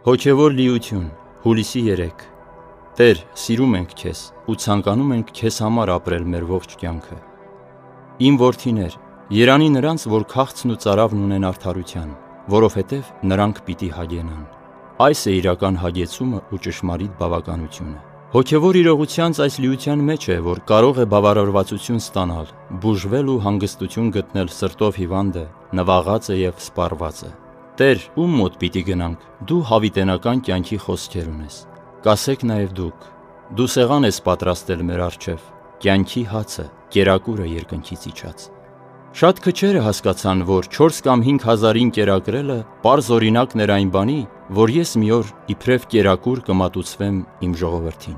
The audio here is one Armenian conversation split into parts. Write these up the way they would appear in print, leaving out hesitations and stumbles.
Հոգևոր լիություն, հուլիսի 3 Տեր, սիրում ենք քեզ ու ցանկանում ենք քեզ համար ապրել մեր ողջ կյանքը։ Իմ որդիներ, երանի նրանց, որ քաղցն ու ծարավն ունեն արդարության, որովհետև նրանք պիտի հագենան։ Այս է իրական հագեցումը ու ճշմարիտ բավականությունը։ Հոգևոր իրողությանց այս լիության մեջ է, որ կարող է բավարարվածություն ստանալ, բուժվել ու հանգստություն գտնել սրտով հիվանդը, նվաղածը և սպառվածը։ Տեր, ում մոտ պիտի գնանք, դու հավիտենական կյանքի խոսքեր ունես։ Կասեք նաև դուք, դու սեղան ես պատրաստել մեր առջև, կյանքի հացը, կերակուրը երկնքից իջած։ Շատ քչերը հասկացան, որ 4 կամ 5 հազարին կերակրելը պարզ օրինակն էր այն բանի, որ ես մի օր իբրև կերակուր կմատուցվեմ իմ ժողովրդին։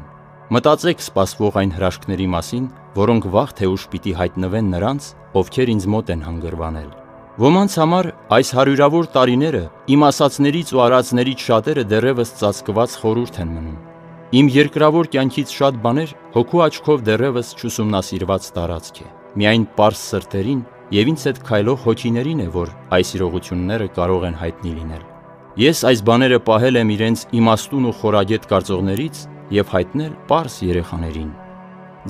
Մտածեք սպասվող այն հրաշքների մասին, որոնք վաղ թե ուշ պիտի հայտնվեն նրանց, ովքեր ինձ մոտ են հանգրվանել։ Ոմանց համար այս հարյուրավոր տարիները իմ ասածներից ու արածներից շատերը դեռևս ծածկված խորհուրդ են մնում։ Իմ երկրավոր կյանքից շատ բաներ հոգու աչքով դեռևս չուսումնասիրված տարածք է։ Միայն պարզ սրտերին և ինձ հետ քայլող հոգիներին է, որ այս իրողությունները կարող են հայտնի լինել։ Ես այս բաները պահել եմ իրենց իմաստուն ու խորագետ կարծողներից և հայտնել պարզ երեխաներին։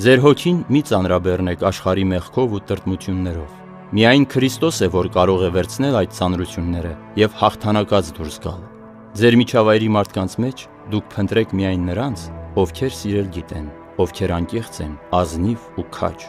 Ձեր հոգին մի ծանրաբեռնեք աշխարհի մեղքով ու տրտմություններով։ Միայն Քրիստոս է, որ կարող է վերցնել այդ ծանրությունները և հաղթանակած դուրս գալ։ Ձեր միջավայրի մարդկանց մեջ դուք փնտրեք միայն նրանց, ովքեր սիրել գիտեն, ովքեր անկեղծ են, ազնիվ ու քաջ։